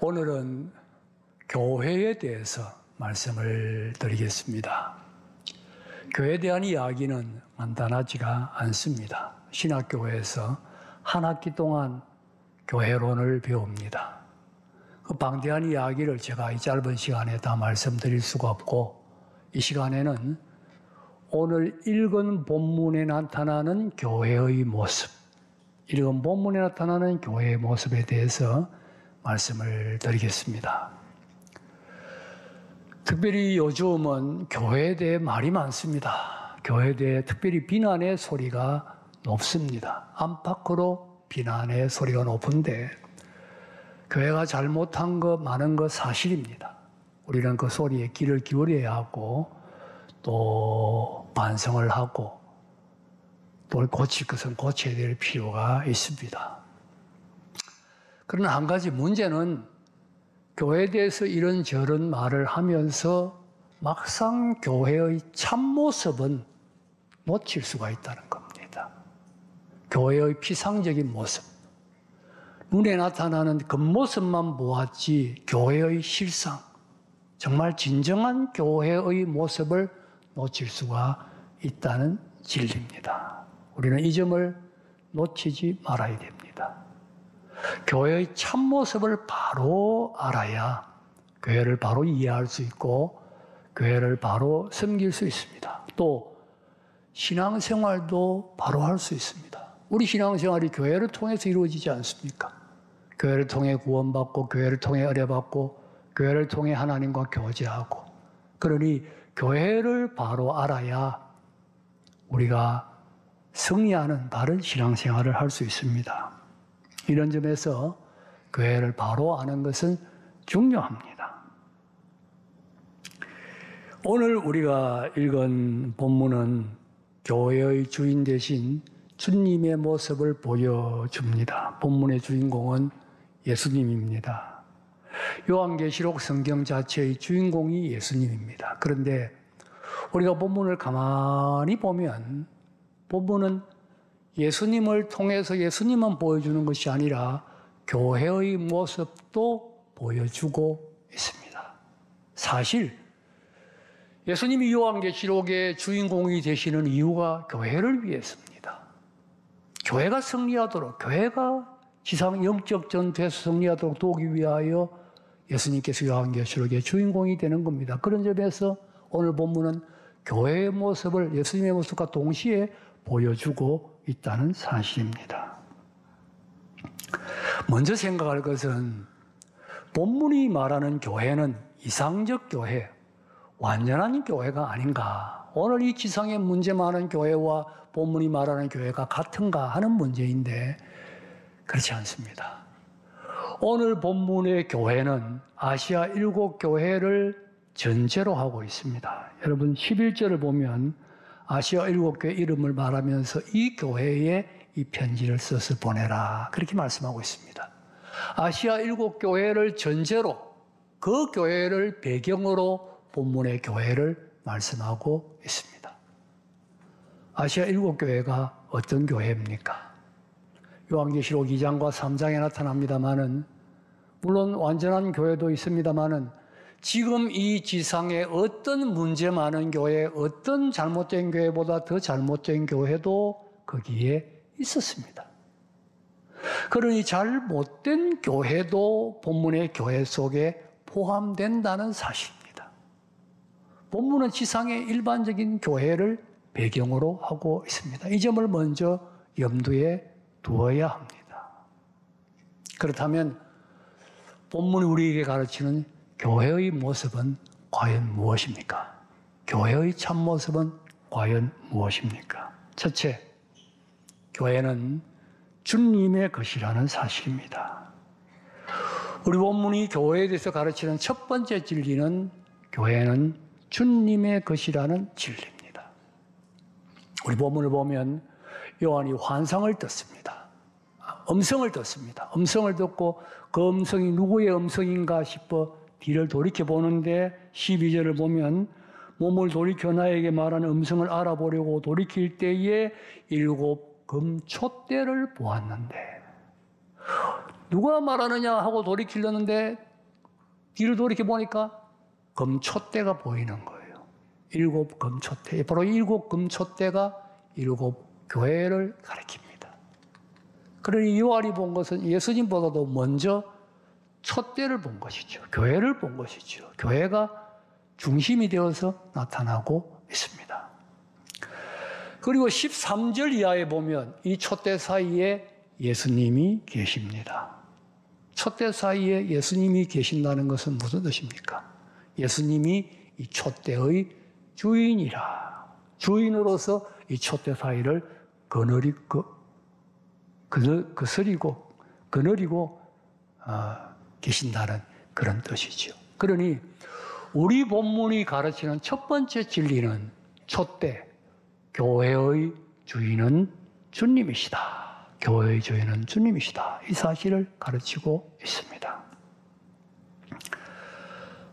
오늘은 교회에 대해서 말씀을 드리겠습니다. 교회에 대한 이야기는 간단하지가 않습니다. 신학교에서 한 학기 동안 교회론을 배웁니다. 그 방대한 이야기를 제가 이 짧은 시간에 다 말씀드릴 수가 없고, 이 시간에는 오늘 읽은 본문에 나타나는 교회의 모습, 읽은 본문에 나타나는 교회의 모습에 대해서 말씀을 드리겠습니다. 특별히 요즘은 교회에 대해 말이 많습니다. 교회에 대해 특별히 비난의 소리가 높습니다. 안팎으로 비난의 소리가 높은데, 교회가 잘못한 거 많은 거 사실입니다. 우리는 그 소리에 귀를 기울여야 하고, 또 반성을 하고, 또 고칠 것은 고쳐야 될 필요가 있습니다. 그러나 한 가지 문제는 교회에 대해서 이런저런 말을 하면서 막상 교회의 참모습은 놓칠 수가 있다는 겁니다. 교회의 피상적인 모습, 눈에 나타나는 겉모습만 보았지 교회의 실상, 정말 진정한 교회의 모습을 놓칠 수가 있다는 진리입니다. 우리는 이 점을 놓치지 말아야 됩니다. 교회의 참모습을 바로 알아야 교회를 바로 이해할 수 있고 교회를 바로 섬길 수 있습니다. 또 신앙생활도 바로 할 수 있습니다. 우리 신앙생활이 교회를 통해서 이루어지지 않습니까? 교회를 통해 구원받고, 교회를 통해 의뢰받고, 교회를 통해 하나님과 교제하고, 그러니 교회를 바로 알아야 우리가 승리하는 바른 신앙생활을 할 수 있습니다. 이런 점에서 교회를 바로 아는 것은 중요합니다. 오늘 우리가 읽은 본문은 교회의 주인 되신 주님의 모습을 보여줍니다. 본문의 주인공은 예수님입니다. 요한계시록 성경 자체의 주인공이 예수님입니다. 그런데 우리가 본문을 가만히 보면 본문은 예수님을 통해서 예수님만 보여주는 것이 아니라 교회의 모습도 보여주고 있습니다. 사실 예수님이 요한계시록의 주인공이 되시는 이유가 교회를 위해서입니다. 교회가 승리하도록, 교회가 지상 영적 전투에서 승리하도록 도우기 위하여 예수님께서 요한계시록의 주인공이 되는 겁니다. 그런 점에서 오늘 본문은 교회의 모습을 예수님의 모습과 동시에 보여주고 있다는 사실입니다. 먼저 생각할 것은 본문이 말하는 교회는 이상적 교회, 완전한 교회가 아닌가. 오늘 이 지상에 문제 많은 교회와 본문이 말하는 교회가 같은가 하는 문제인데 그렇지 않습니다. 오늘 본문의 교회는 아시아 7교회를 전제로 하고 있습니다. 여러분 11절을 보면 아시아 7교회 이름을 말하면서 이 교회에 이 편지를 써서 보내라, 그렇게 말씀하고 있습니다. 아시아 7교회를 전제로, 그 교회를 배경으로 본문의 교회를 말씀하고 있습니다. 아시아 7교회가 어떤 교회입니까? 요한계시록 2장과 3장에 나타납니다마는, 물론 완전한 교회도 있습니다마는 지금 이 지상에 어떤 문제 많은 교회, 어떤 잘못된 교회보다 더 잘못된 교회도 거기에 있었습니다. 그러니 잘못된 교회도 본문의 교회 속에 포함된다는 사실입니다. 본문은 지상의 일반적인 교회를 배경으로 하고 있습니다. 이 점을 먼저 염두에 두어야 합니다. 그렇다면 본문이 우리에게 가르치는 교회의 모습은 과연 무엇입니까? 교회의 참모습은 과연 무엇입니까? 첫째, 교회는 주님의 것이라는 사실입니다. 우리 본문이 교회에 대해서 가르치는 첫 번째 진리는 교회는 주님의 것이라는 진리입니다. 우리 본문을 보면 요한이 환상을 떴습니다. 음성을 듣습니다. 음성을 듣고 그 음성이 누구의 음성인가 싶어 뒤를 돌이켜보는데 12절을 보면 몸을 돌이켜 나에게 말하는 음성을 알아보려고 돌이킬 때에 7 금촛대를 보았는데, 누가 말하느냐 하고 돌이키려는데 뒤를 돌이켜 보니까 금촛대가 보이는 거예요. 7 금촛대. 바로 7 금촛대가 7 교회를 가리킵니다. 그러니 요한이 본 것은 예수님보다도 먼저 촛대를 본 것이죠. 교회를 본 것이죠. 교회가 중심이 되어서 나타나고 있습니다. 그리고 13절 이하에 보면 이 촛대 사이에 예수님이 계십니다. 촛대 사이에 예수님이 계신다는 것은 무슨 뜻입니까? 예수님이 이 촛대의 주인이라. 주인으로서 이 촛대 사이를 거느리고 계신다는 그런 뜻이죠. 그러니 우리 본문이 가르치는 첫 번째 진리는 촛대, 교회의 주인은 주님이시다. 교회의 주인은 주님이시다. 이 사실을 가르치고 있습니다.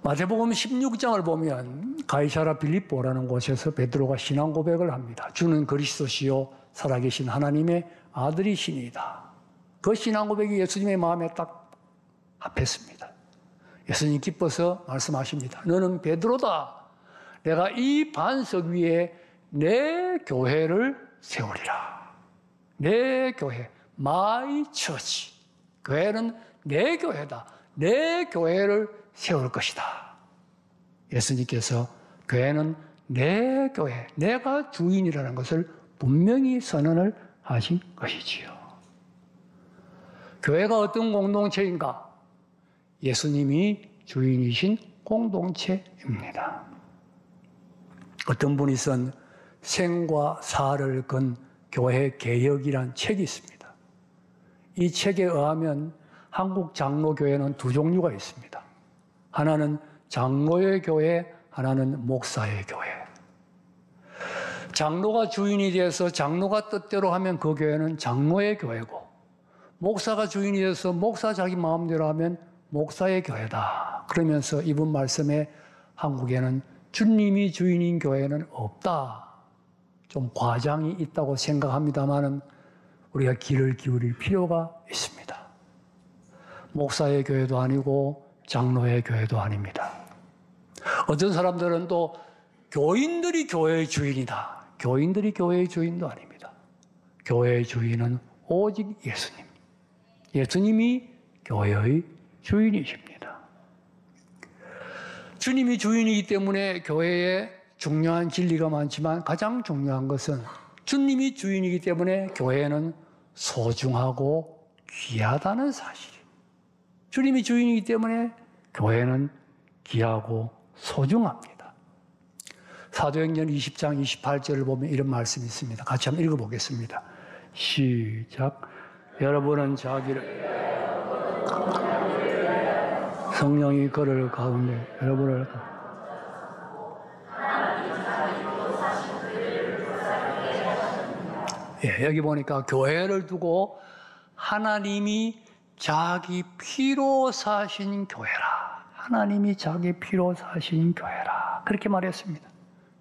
마태복음 16장을 보면 가이사랴 빌립보라는 곳에서 베드로가 신앙 고백을 합니다. 주는 그리스도시요 살아계신 하나님의 아들이시니이다. 그 신앙 고백이 예수님의 마음에 딱 합했습니다. 예수님 기뻐서 말씀하십니다. 너는 베드로다. 내가 이 반석 위에 내 교회를 세우리라. 내 교회, my church. 교회는 내 교회다. 내 교회를 세울 것이다. 예수님께서 교회는 내 교회, 내가 주인이라는 것을 분명히 선언을 하신 것이지요. 교회가 어떤 공동체인가? 예수님이 주인이신 공동체입니다. 어떤 분이 쓴 생과 사를 건 교회 개혁이란 책이 있습니다. 이 책에 의하면 한국 장로교회는 두 종류가 있습니다. 하나는 장로의 교회, 하나는 목사의 교회. 장로가 주인이 돼서 장로가 뜻대로 하면 그 교회는 장로의 교회고, 목사가 주인이 돼서 목사 자기 마음대로 하면 목사의 교회다. 그러면서 이분 말씀에 한국에는 주님이 주인인 교회는 없다. 좀 과장이 있다고 생각합니다만 우리가 귀를 기울일 필요가 있습니다. 목사의 교회도 아니고 장로의 교회도 아닙니다. 어떤 사람들은 또 교인들이 교회의 주인이다. 교인들이 교회의 주인도 아닙니다. 교회의 주인은 오직 예수님. 예수님이 교회의 주인이십니다. 주님이 주인이기 때문에 교회에 중요한 진리가 많지만 가장 중요한 것은 주님이 주인이기 때문에 교회는 소중하고 귀하다는 사실. 주님이 주인이기 때문에 교회는 귀하고 소중합니다. 사도행전 20장 28절을 보면 이런 말씀이 있습니다. 같이 한번 읽어보겠습니다. 시작. 여러분은 자기를 성령이 그를 가운데 여러분을 여기 보니까 교회를 두고 하나님이 자기 피로 사신 교회라. 하나님이 자기 피로 사신 교회라. 그렇게 말했습니다.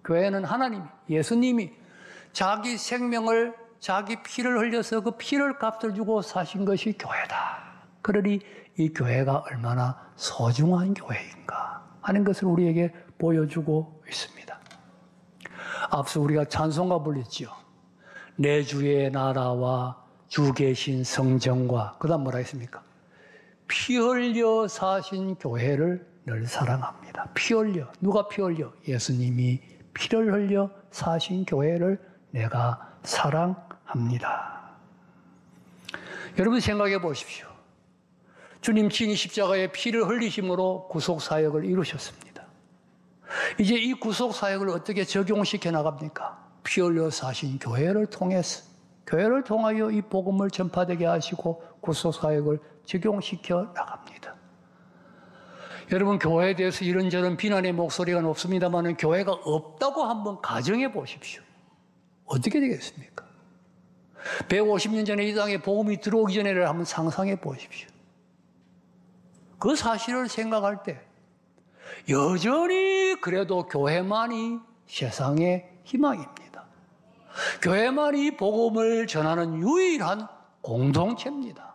교회는 하나님이, 예수님이 자기 생명을, 자기 피를 흘려서 그 피를 값을 주고 사신 것이 교회다. 그러니 이 교회가 얼마나 소중한 교회인가 하는 것을 우리에게 보여주고 있습니다. 앞서 우리가 찬송가 불렀지요. 내 주의 나라와 주 계신 성정과 그 다음 뭐라 했습니까? 피 흘려 사신 교회를 늘 사랑합니다. 피 흘려. 누가 피 흘려? 예수님이 피를 흘려 사신 교회를 내가 사랑합니다. 여러분 생각해 보십시오. 주님 친히 십자가에 피를 흘리심으로 구속사역을 이루셨습니다. 이제 이 구속사역을 어떻게 적용시켜 나갑니까? 피 흘려 사신 교회를 통해서, 교회를 통하여 이 복음을 전파되게 하시고 구속사역을 적용시켜 나갑니다. 여러분 교회에 대해서 이런저런 비난의 목소리가 높습니다만 교회가 없다고 한번 가정해 보십시오. 어떻게 되겠습니까? 150년 전에 이 땅에 복음이 들어오기 전에를 한번 상상해 보십시오. 그 사실을 생각할 때 여전히 그래도 교회만이 세상의 희망입니다. 교회만이 복음을 전하는 유일한 공동체입니다.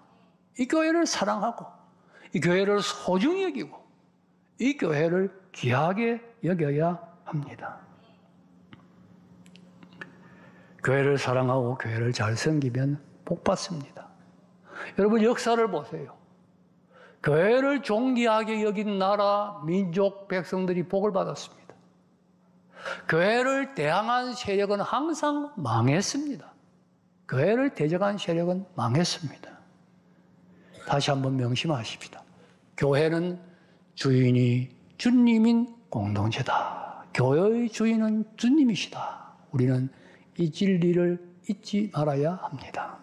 이 교회를 사랑하고 이 교회를 소중히 여기고 이 교회를 귀하게 여겨야 합니다. 교회를 사랑하고 교회를 잘 섬기면 복 받습니다. 여러분 역사를 보세요. 교회를 존귀하게 여긴 나라, 민족, 백성들이 복을 받았습니다. 교회를 대항한 세력은 항상 망했습니다. 교회를 대적한 세력은 망했습니다. 다시 한번 명심하십시다. 교회는 주인이 주님인 공동체다. 교회의 주인은 주님이시다. 우리는 이 진리를 잊지 말아야 합니다.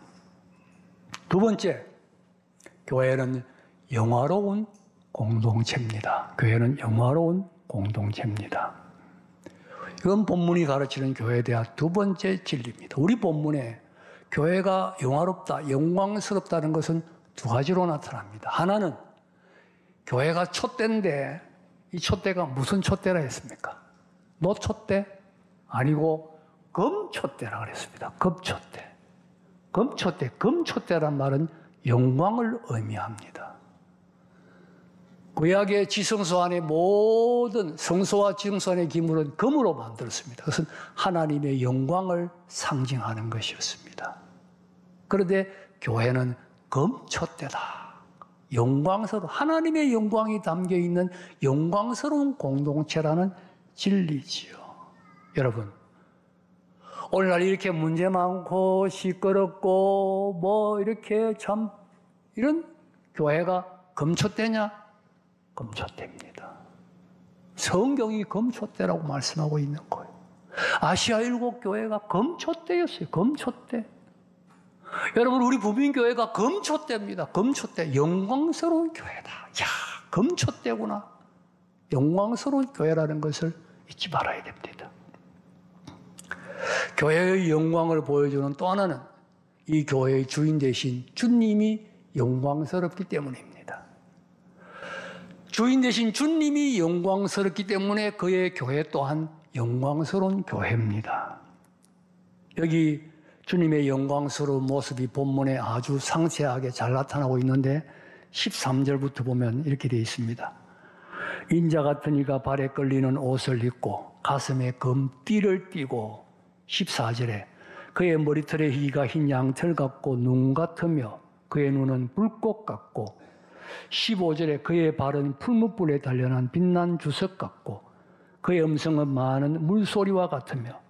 두 번째, 교회는 영화로운 공동체입니다. 교회는 영화로운 공동체입니다. 이건 본문이 가르치는 교회에 대한 두 번째 진리입니다. 우리 본문에 교회가 영화롭다, 영광스럽다는 것은 두 가지로 나타납니다. 하나는 교회가 촛대인데 이 촛대가 무슨 촛대라 했습니까? 노촛대? 아니고 금촛대라 그랬습니다. 금촛대. 금촛대, 금촛대란 말은 영광을 의미합니다. 구약의 지성소 안에 모든 성소와 지성소 안의 기물은 금으로 만들었습니다. 그것은 하나님의 영광을 상징하는 것이었습니다. 그런데 교회는 금촛대다. 영광스러운, 하나님의 영광이 담겨있는 영광스러운 공동체라는 진리지요. 여러분, 오늘날 이렇게 문제 많고 시끄럽고 뭐 이렇게 참 이런 교회가 금촛대냐? 금촛대입니다. 성경이 금촛대라고 말씀하고 있는 거예요. 아시아 일곱 교회가 금촛대였어요. 금촛대. 여러분, 우리 부민교회가 금촛대입니다. 금촛대. 영광스러운 교회다. 야, 금촛대구나. 영광스러운 교회라는 것을 잊지 말아야 됩니다. 교회의 영광을 보여주는 또 하나는 이 교회의 주인 되신 주님이 영광스럽기 때문입니다. 주인 되신 주님이 영광스럽기 때문에 그의 교회 또한 영광스러운 교회입니다. 여기 주님의 영광스러운 모습이 본문에 아주 상세하게 잘 나타나고 있는데 13절부터 보면 이렇게 되어 있습니다. 인자 같은 이가 발에 끌리는 옷을 입고 가슴에 금띠를 띠고 14절에 그의 머리털의 희가 흰 양털 같고 눈 같으며 그의 눈은 불꽃 같고 15절에 그의 발은 풀무불에 단련한 빛난 주석 같고 그의 음성은 많은 물소리와 같으며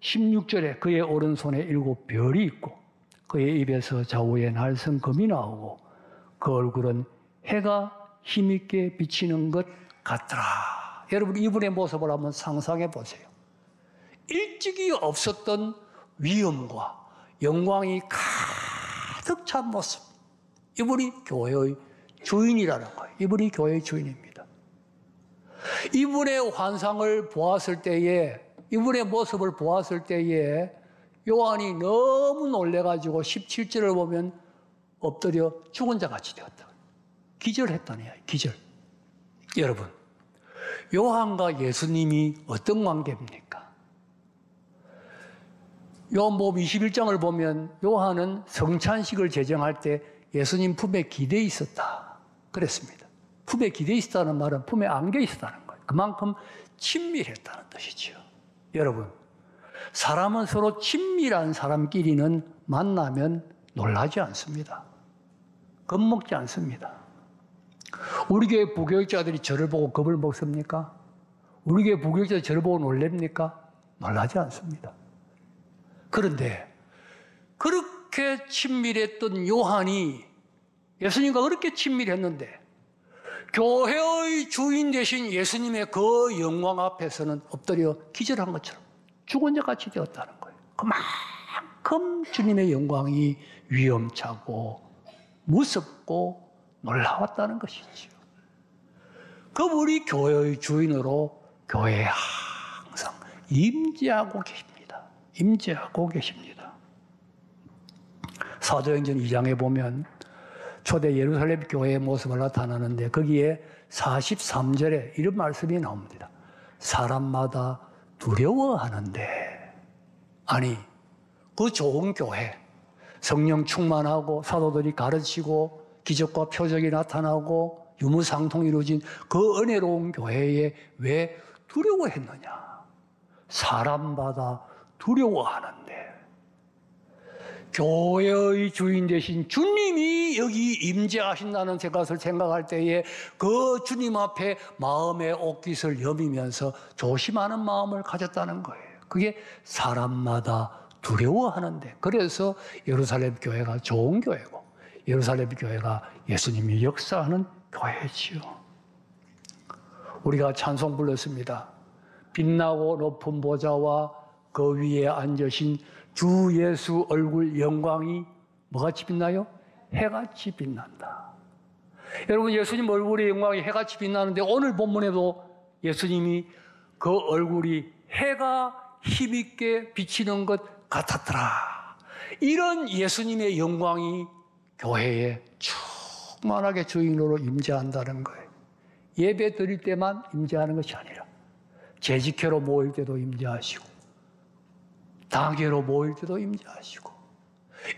16절에 그의 오른손에 7 별이 있고 그의 입에서 좌우에 날선 검이 나오고 그 얼굴은 해가 힘있게 비치는 것 같더라. 여러분, 이분의 모습을 한번 상상해 보세요. 일찍이 없었던 위엄과 영광이 가득 찬 모습. 이분이 교회의 주인이라는 거예요. 이분이 교회의 주인입니다. 이분의 환상을 보았을 때에, 이분의 모습을 보았을 때에 요한이 너무 놀래가지고 17절을 보면 엎드려 죽은 자 같이 되었다. 기절했다네요. 기절. 여러분, 요한과 예수님이 어떤 관계입니까? 요한복음 21장을 보면 요한은 성찬식을 제정할 때 예수님 품에 기대어 있었다 그랬습니다. 품에 기대어 있었다는 말은 품에 안겨 있었다는 거예요. 그만큼 친밀했다는 뜻이죠. 여러분, 사람은 서로 친밀한 사람끼리는 만나면 놀라지 않습니다. 겁먹지 않습니다. 우리 교회 부교육자들이 저를 보고 겁을 먹습니까? 우리 교회 부교육자들이 저를 보고 놀랍니까? 놀라지 않습니다. 그런데 그렇게 친밀했던 요한이 예수님과 그렇게 친밀했는데 교회의 주인 되신 예수님의 그 영광 앞에서는 엎드려 기절한 것처럼 죽은 자 같이 되었다는 거예요. 그만큼 주님의 영광이 위험차고 무섭고 놀라웠다는 것이지요. 그분이 교회의 주인으로 교회에 항상 임재하고 계십니다. 임재하고 계십니다. 사도행전 2장에 보면 초대 예루살렘 교회의 모습을 나타나는데 거기에 43절에 이런 말씀이 나옵니다. 사람마다 두려워하는데, 아니 그 좋은 교회, 성령 충만하고 사도들이 가르치고 기적과 표적이 나타나고 유무상통이 이루어진 그 은혜로운 교회에 왜 두려워했느냐? 사람마다 두려워하는데 교회의 주인 되신 주님이 여기 임재하신다는 것을 생각할 때에 그 주님 앞에 마음의 옷깃을 여미면서 조심하는 마음을 가졌다는 거예요. 그게 사람마다 두려워하는데, 그래서 예루살렘 교회가 좋은 교회고 예루살렘 교회가 예수님이 역사하는 교회지요. 우리가 찬송 불렀습니다. 빛나고 높은 보좌와 그 위에 앉으신 주 예수 얼굴 영광이 뭐같이 빛나요? 해같이 빛난다. 여러분, 예수님 얼굴의 영광이 해같이 빛나는데 오늘 본문에도 예수님이 그 얼굴이 해가 힘있게 비치는 것 같았더라. 이런 예수님의 영광이 교회에 충만하게 주인으로 임재한다는 거예요. 예배 드릴 때만 임재하는 것이 아니라 재직회로 모일 때도 임재하시고 당회로 모일 때도 임재하시고,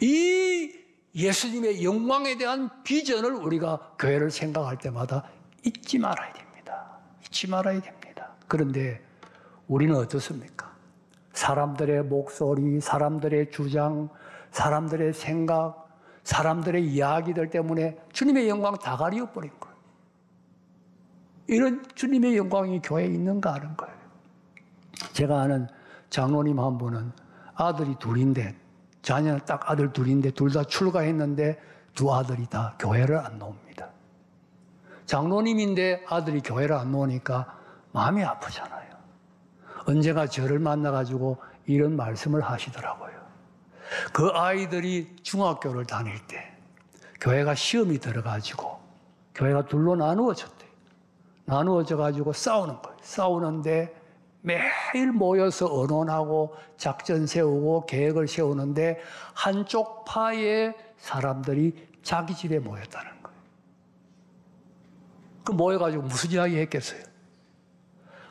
이 예수님의 영광에 대한 비전을 우리가 교회를 생각할 때마다 잊지 말아야 됩니다. 잊지 말아야 됩니다. 그런데 우리는 어떻습니까? 사람들의 목소리, 사람들의 주장, 사람들의 생각, 사람들의 이야기들 때문에 주님의 영광 다 가려버린 거예요. 이런 주님의 영광이 교회에 있는가 하는 거예요. 제가 아는 장로님 한 분은 아들이 둘인데, 자녀는 딱 아들 둘인데 둘 다 출가했는데 두 아들이 다 교회를 안 나옵니다. 장로님인데 아들이 교회를 안 나오니까 마음이 아프잖아요. 언제가 저를 만나가지고 이런 말씀을 하시더라고요. 그 아이들이 중학교를 다닐 때 교회가 시험이 들어가지고 교회가 둘로 나누어졌대요. 나누어져가지고 싸우는 거예요. 싸우는데 매일 모여서 언론하고 작전 세우고 계획을 세우는데 한쪽 파의 사람들이 자기 집에 모였다는 거예요. 그 모여가지고 무슨 이야기 했겠어요?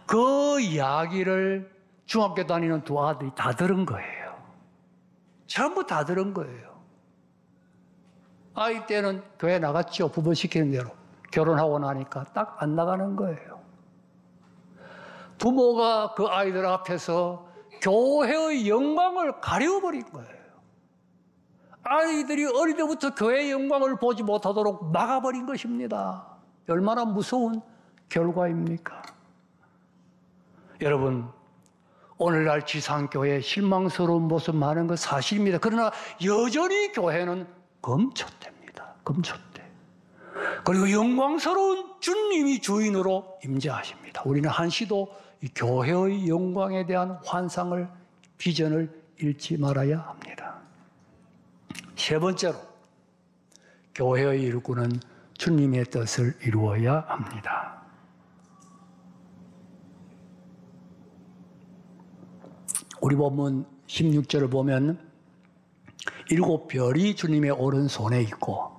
그 이야기를 중학교 다니는 두 아들이 다 들은 거예요. 전부 다 들은 거예요. 아이 때는 교회 나갔죠. 부모 시키는 대로. 결혼하고 나니까 딱 안 나가는 거예요. 부모가 그 아이들 앞에서 교회의 영광을 가려버린 거예요. 아이들이 어릴 때부터 교회의 영광을 보지 못하도록 막아버린 것입니다. 얼마나 무서운 결과입니까? 여러분, 오늘날 지상교회 실망스러운 모습 많은 건 사실입니다. 그러나 여전히 교회는 검초대입니다. 검초대. 그리고 영광스러운 주님이 주인으로 임재하십니다. 우리는 한시도 이 교회의 영광에 대한 환상을, 비전을 잃지 말아야 합니다. 세 번째로, 교회의 일꾼은 주님의 뜻을 이루어야 합니다. 우리 본문 16절을 보면 7별이 주님의 오른손에 있고,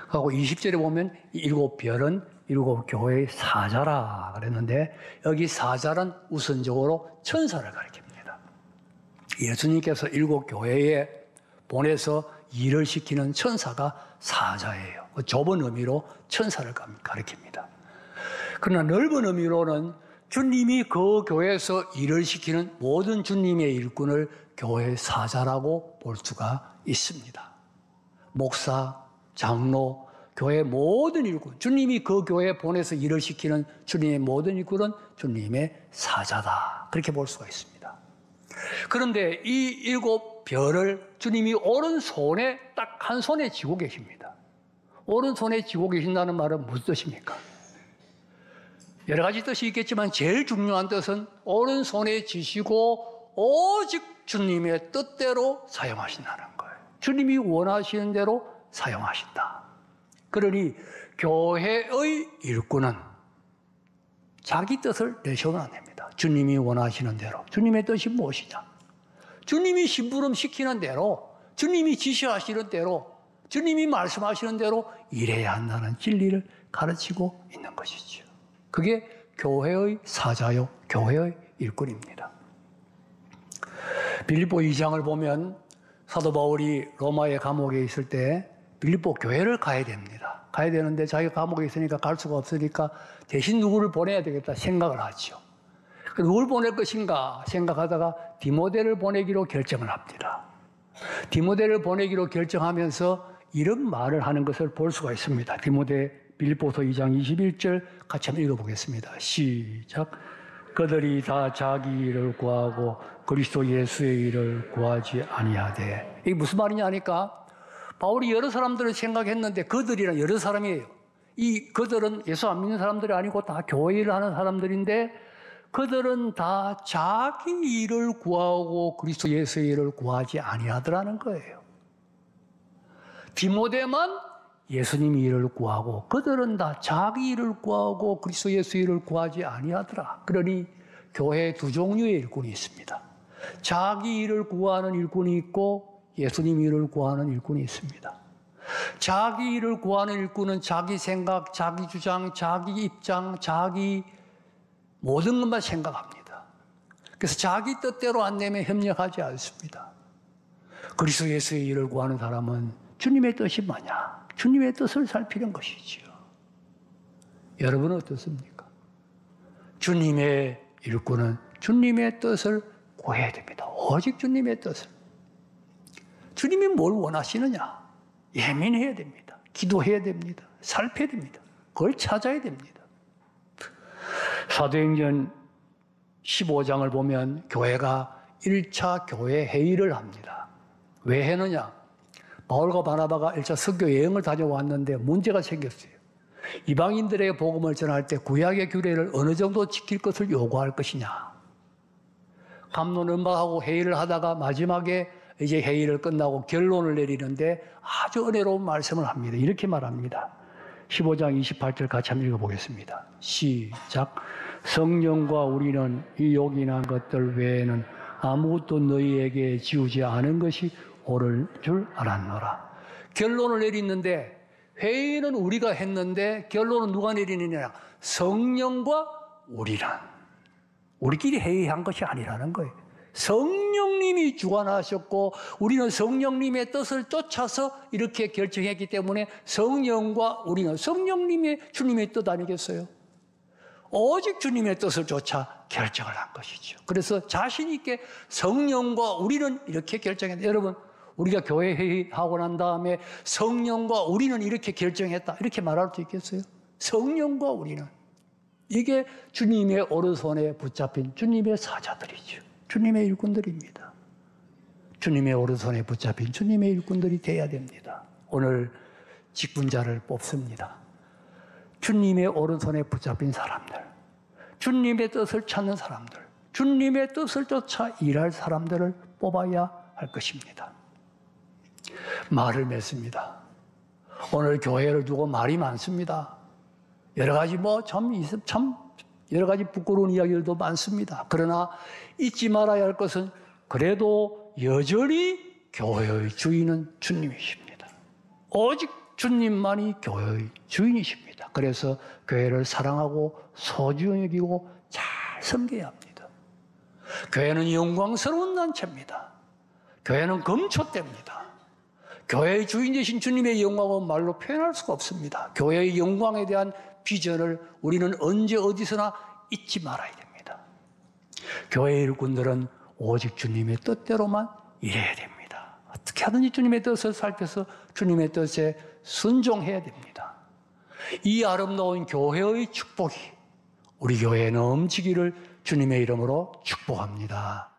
하고 20절에 보면 7별은 7 교회의 사자라 그랬는데, 여기 사자는 우선적으로 천사를 가리킵니다. 예수님께서 7 교회에 보내서 일을 시키는 천사가 사자예요. 좁은 의미로 천사를 가리킵니다. 그러나 넓은 의미로는 주님이 그 교회에서 일을 시키는 모든 주님의 일꾼을 교회의 사자라고 볼 수가 있습니다. 목사, 장로, 교회 모든 일꾼, 주님이 그 교회에 보내서 일을 시키는 주님의 모든 일꾼은 주님의 사자다, 그렇게 볼 수가 있습니다. 그런데 이 7별을 주님이 오른손에 딱 한 손에 쥐고 계십니다. 오른손에 쥐고 계신다는 말은 무슨 뜻입니까? 여러 가지 뜻이 있겠지만 제일 중요한 뜻은 오른손에 쥐시고 오직 주님의 뜻대로 사용하신다는 거예요. 주님이 원하시는 대로 사용하신다. 그러니 교회의 일꾼은 자기 뜻을 내셔는 안 됩니다. 주님이 원하시는 대로. 주님의 뜻이 무엇이냐? 주님이 심부름 시키는 대로, 주님이 지시하시는 대로, 주님이 말씀하시는 대로 일해야 한다는 진리를 가르치고 있는 것이죠. 그게 교회의 사자요, 교회의 일꾼입니다. 빌립보 2장을 보면 사도 바울이 로마의 감옥에 있을 때 빌립보 교회를 가야 됩니다. 가야 되는데 자기가 감옥에 있으니까 갈 수가 없으니까 대신 누구를 보내야 되겠다 생각을 하죠. 누굴 보낼 것인가 생각하다가 디모데를 보내기로 결정을 합니다. 디모데를 보내기로 결정하면서 이런 말을 하는 것을 볼 수가 있습니다. 디모데 빌립보서 2장 21절 같이 한번 읽어보겠습니다. 시작. 그들이 다 자기 일을 구하고 그리스도 예수의 일을 구하지 아니하되. 이게 무슨 말이냐 하니까 바울이 여러 사람들을 생각했는데 그들이란 여러 사람이에요. 이 그들은 예수 안 믿는 사람들이 아니고 다 교회 일을 하는 사람들인데 그들은 다 자기 일을 구하고 그리스도 예수의 일을 구하지 아니하더라는 거예요. 디모데만 예수님 일을 구하고 그들은 다 자기 일을 구하고 그리스도 예수 일을 구하지 아니하더라. 그러니 교회에 두 종류의 일꾼이 있습니다. 자기 일을 구하는 일꾼이 있고 예수님 일을 구하는 일꾼이 있습니다. 자기 일을 구하는 일꾼은 자기 생각, 자기 주장, 자기 입장, 자기 모든 것만 생각합니다. 그래서 자기 뜻대로 안 되면 협력하지 않습니다. 그리스도 예수의 일을 구하는 사람은 주님의 뜻이 뭐냐? 주님의 뜻을 살피는 것이지요. 여러분은 어떻습니까? 주님의 일꾼은 주님의 뜻을 구해야 됩니다. 오직 주님의 뜻을. 주님이 뭘 원하시느냐? 예민해야 됩니다. 기도해야 됩니다. 살펴야 됩니다. 그걸 찾아야 됩니다. 사도행전 15장을 보면 교회가 1차 교회 회의를 합니다. 왜 했느냐? 바울과 바나바가 1차 선교 여행을 다녀왔는데 문제가 생겼어요. 이방인들에게 복음을 전할 때 구약의 규례를 어느 정도 지킬 것을 요구할 것이냐. 갑론음박하고 회의를 하다가 마지막에 이제 회의를 끝나고 결론을 내리는데 아주 은혜로운 말씀을 합니다. 이렇게 말합니다. 15장 28절 같이 한번 읽어보겠습니다. 시작. 성령과 우리는 이 요긴한 것들 외에는 아무것도 너희에게 지우지 않은 것이 옳을 줄 알았노라. 결론을 내리는데 회의는 우리가 했는데 결론은 누가 내리느냐? 성령과 우리란. 우리끼리 회의한 것이 아니라는 거예요. 성령님이 주관하셨고 우리는 성령님의 뜻을 쫓아서 이렇게 결정했기 때문에 성령과 우리는 성령님의 주님의 뜻 아니겠어요? 오직 주님의 뜻을 쫓아 결정을 한 것이죠. 그래서 자신 있게 성령과 우리는 이렇게 결정했다. 여러분, 우리가 교회 회의하고 난 다음에 성령과 우리는 이렇게 결정했다. 이렇게 말할 수 있겠어요? 성령과 우리는. 이게 주님의 오른손에 붙잡힌 주님의 사자들이죠. 주님의 일꾼들입니다. 주님의 오른손에 붙잡힌 주님의 일꾼들이 돼야 됩니다. 오늘 직분자를 뽑습니다. 주님의 오른손에 붙잡힌 사람들, 주님의 뜻을 찾는 사람들, 주님의 뜻을 쫓아 일할 사람들을 뽑아야 할 것입니다. 말을 맺습니다. 오늘 교회를 두고 말이 많습니다. 여러 가지 참 여러 가지 부끄러운 이야기들도 많습니다. 그러나 잊지 말아야 할 것은 그래도 여전히 교회의 주인은 주님이십니다. 오직 주님만이 교회의 주인이십니다. 그래서 교회를 사랑하고 소중히 여기고 잘 섬겨야 합니다. 교회는 영광스러운 단체입니다. 교회는 금초대입니다. 교회의 주인 되신 주님의 영광은 말로 표현할 수가 없습니다. 교회의 영광에 대한 비전을 우리는 언제 어디서나 잊지 말아야 됩니다. 교회의 일꾼들은 오직 주님의 뜻대로만 일해야 됩니다. 어떻게 하든지 주님의 뜻을 살펴서 주님의 뜻에 순종해야 됩니다. 이 아름다운 교회의 축복이 우리 교회에 넘치기를 주님의 이름으로 축복합니다.